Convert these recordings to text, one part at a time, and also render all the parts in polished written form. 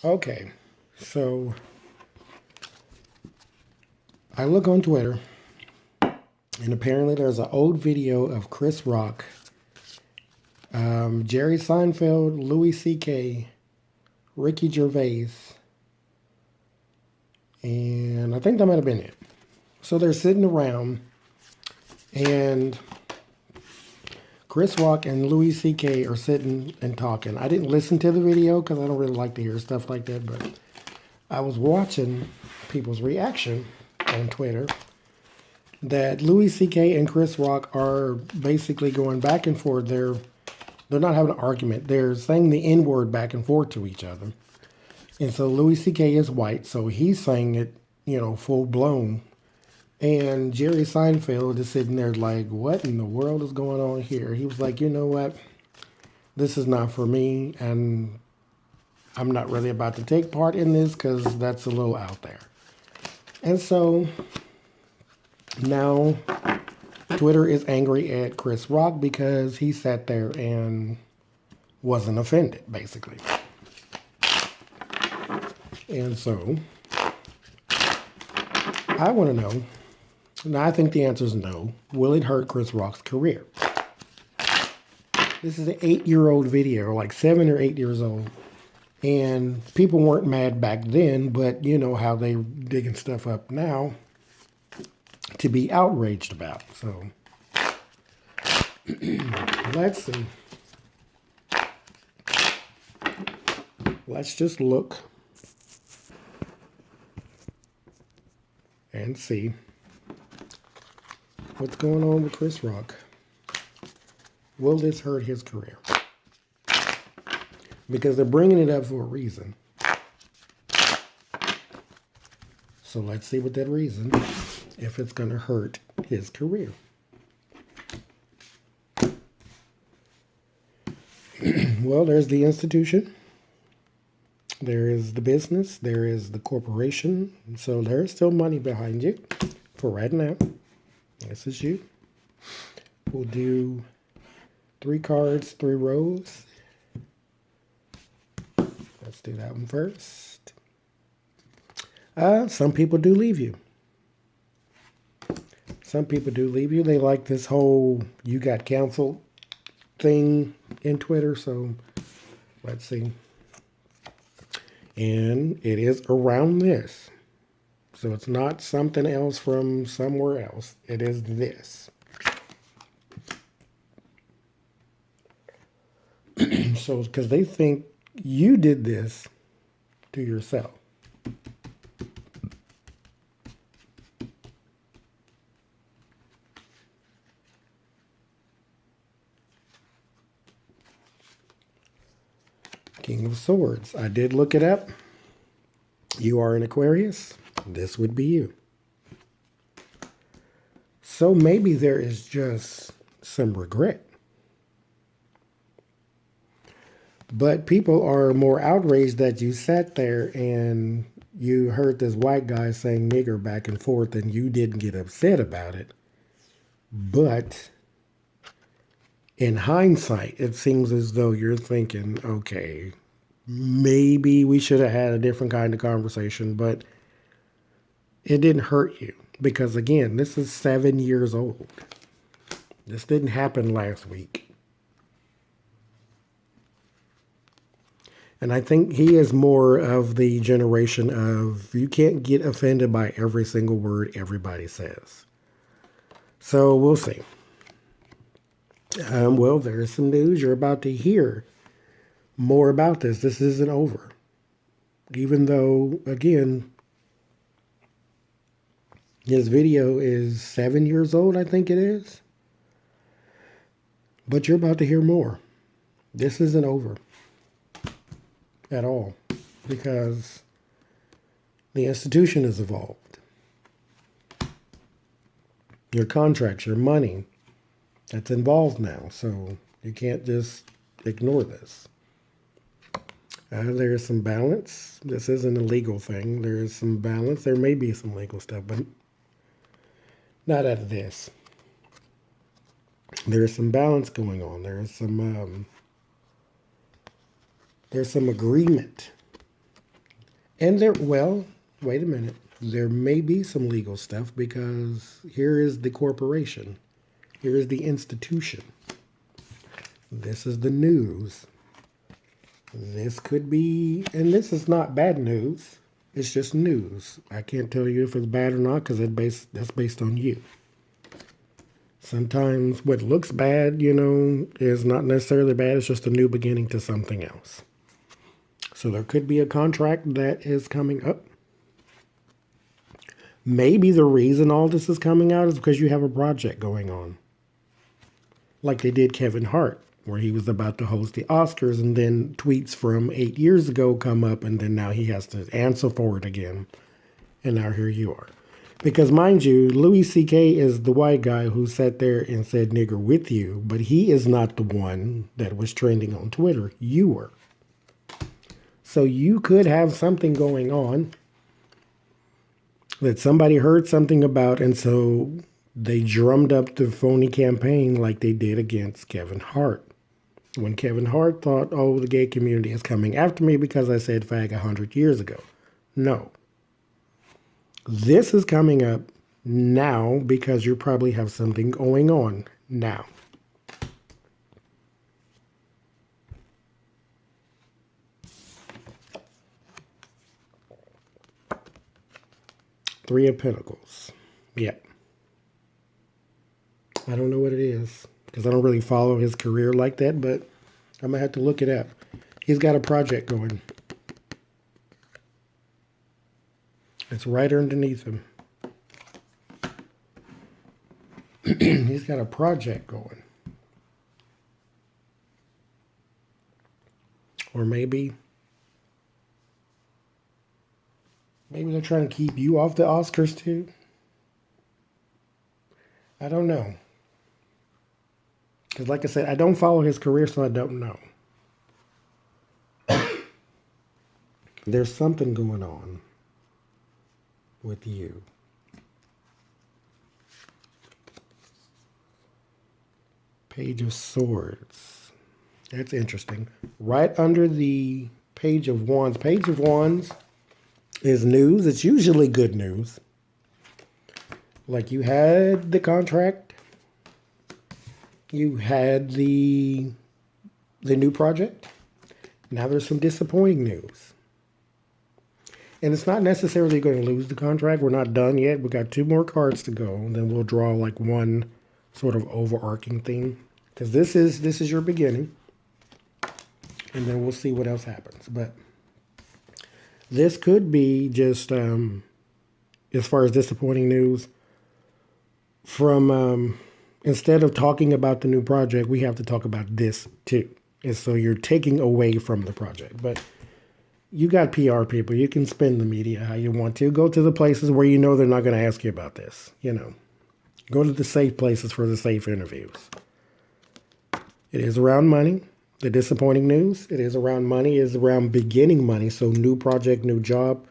Okay, so I look on Twitter, and apparently there's an old video of Chris Rock, Jerry Seinfeld, Louis C.K., Ricky Gervais, and I think that might have been it. So they're sitting around, and Chris Rock and Louis C.K. are sitting and talking. I didn't listen to the video because I don't really like to hear stuff like that, but I was watching people's reaction on Twitter that Louis C.K. and Chris Rock are basically going back and forth. They're not having an argument. They're saying the N word back and forth to each other. And so Louis C.K. is white, so he's saying it, full blown. And Jerry Seinfeld is sitting there like, what in the world is going on here? He was like, you know what? This is not for me, and I'm not really about to take part in this because that's a little out there. And so now Twitter is angry at Chris Rock because he sat there and wasn't offended, basically. And so I want to know, now I think the answer is no. Will it hurt Chris Rock's career? This is an 8-year-old video, like 7 or 8 years old. And people weren't mad back then, but you know how they digging stuff up now to be outraged about. So let's see. Let's just look and see what's going on with Chris Rock. Will this hurt his career? Because they're bringing it up for a reason. So let's see what that reason, if it's going to hurt his career. Well, there's the institution. There is the business. There is the corporation. So there's still money behind you for right now. This is you. We'll do 3 cards, 3 rows. Let's do that one first. Some people do leave you. Some people do leave you. They like this whole you got canceled thing in Twitter. So let's see. And it is around this. So it's not something else from somewhere else. It is this. So because they think you did this to yourself. King of Swords. I did look it up. You are an Aquarius. This would be you. So maybe there is just some regret. But people are more outraged that you sat there and you heard this white guy saying nigger back and forth and you didn't get upset about it. But in hindsight, it seems as though you're thinking, okay, maybe we should have had a different kind of conversation, but it didn't hurt you. Because again, this is 7 years old. This didn't happen last week. And I think he is more of the generation of you can't get offended by every single word everybody says. So we'll see. Well, there's some news. You're about to hear more about this. This isn't over. Even though, again, his video is 7 years old, I think it is. But you're about to hear more. This isn't over at all because the institution has evolved. Your contracts, your money, that's involved now. So you can't just ignore this. There's some balance. This isn't a legal thing. There is some balance. There may be some legal stuff, but not out of this. There's some balance going on. There's some agreement And there, well, wait a minute. There may be some legal stuff because here is the corporation. Here is the institution. This is the news. This could be, and this is not bad news. It's just news. I can't tell you if it's bad or not because that's based on you. Sometimes what looks bad, is not necessarily bad. It's just a new beginning to something else. So there could be a contract that is coming up. Maybe the reason all this is coming out is because you have a project going on. Like they did Kevin Hart, where he was about to host the Oscars and then tweets from 8 years ago come up and then now he has to answer for it again. And now here you are. Because mind you, Louis C.K. is the white guy who sat there and said nigger with you, but he is not the one that was trending on Twitter. You were. So you could have something going on that somebody heard something about, and so they drummed up the phony campaign like they did against Kevin Hart. When Kevin Hart thought, oh, the gay community is coming after me because I said fag 100 years ago. No. This is coming up now because you probably have something going on now. Three of Pentacles. Yeah. I don't know what it is because I don't really follow his career like that, but I'm going to have to look it up. He's got a project going. It's right underneath him. He's got a project going. Or maybe they're trying to keep you off the Oscars too. I don't know. Because like I said, I don't follow his career, so I don't know. There's something going on with you. Page of Swords. That's interesting. Right under the Page of Wands. Page of Wands is news. It's usually good news. Like you had the contract. You had the new project. Now there's some disappointing news. And it's not necessarily going to lose the contract. We're not done yet. We got 2 more cards to go. And then we'll draw like one sort of overarching theme. Because this is your beginning. And then we'll see what else happens. But this could be just, as far as disappointing news, from instead of talking about the new project, we have to talk about this too. And so you're taking away from the project. But you got PR people. You can spin the media how you want to. Go to the places where you know they're not going to ask you about this. Go to the safe places for the safe interviews. It is around money. The disappointing news, it is around money, is around beginning money. So new project, new job.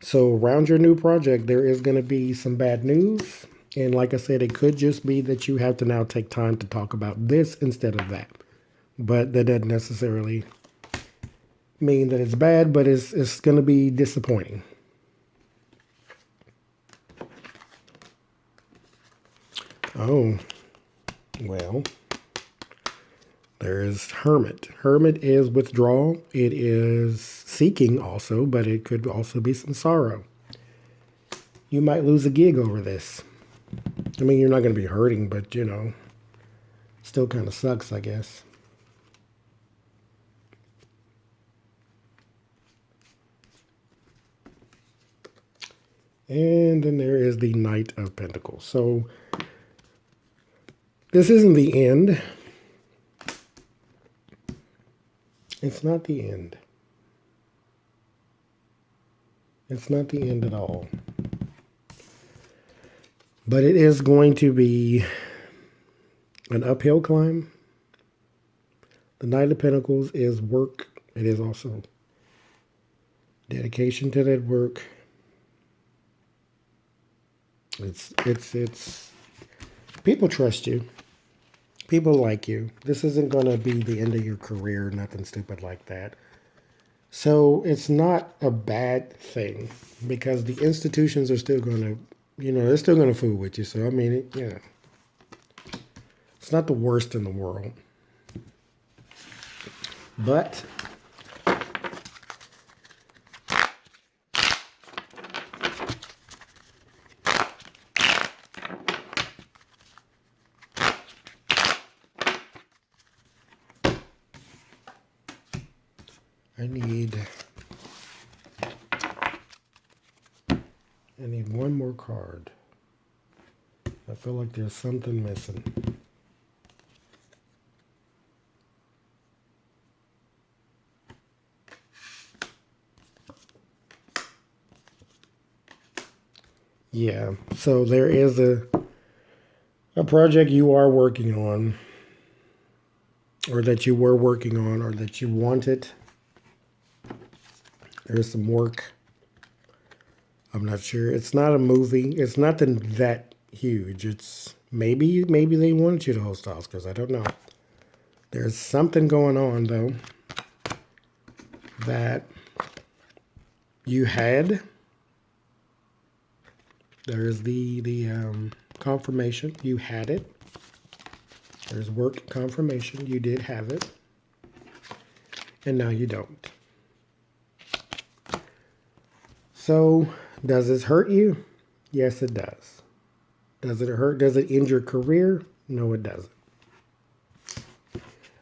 So around your new project, there is going to be some bad news. And like I said, it could just be that you have to now take time to talk about this instead of that. But that doesn't necessarily mean that it's bad, but it's going to be disappointing. Oh, well, there is Hermit. Hermit is withdrawal. It is seeking also, but it could also be some sorrow. You might lose a gig over this. I mean, you're not going to be hurting, but, still kind of sucks, I guess. And then there is the Knight of Pentacles. So this isn't the end. It's not the end. It's not the end at all. But it is going to be an uphill climb. The Knight of Pentacles is work. It is also dedication to that work. It's people trust you. People like you. This isn't going to be the end of your career, nothing stupid like that. So it's not a bad thing because the institutions are still going to, they're still going to fool with you. So, I mean, it's not the worst in the world. But I need one more card. I feel like there's something missing. Yeah, so there is a project you are working on, or that you were working on, or that you wanted. There's some work. I'm not sure. It's not a movie. It's nothing that huge. It's maybe they wanted you to host Oscars. I don't know. There's something going on though that you had. There's the confirmation. You had it. There's work confirmation. You did have it. And now you don't. So, does this hurt you? Yes, it does. Does it hurt? Does it end your career? No, it doesn't.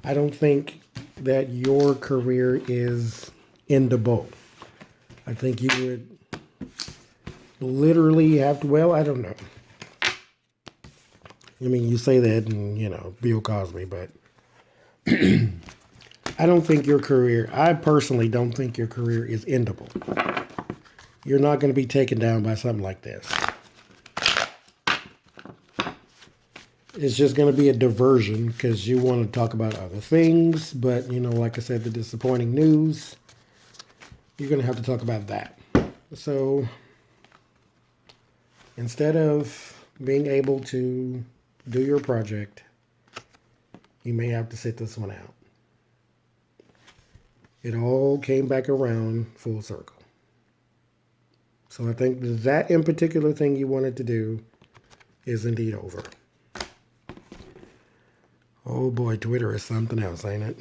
I don't think that your career is endable. I think you would literally have to, well, I don't know. I mean, you say that and, Bill Cosby, but I don't think your career, I personally don't think your career is endable. You're not going to be taken down by something like this. It's just going to be a diversion because you want to talk about other things. But, like I said, the disappointing news, you're going to have to talk about that. So instead of being able to do your project, you may have to sit this one out. It all came back around full circle. So I think that in particular thing you wanted to do is indeed over. Oh boy, Twitter is something else, ain't it?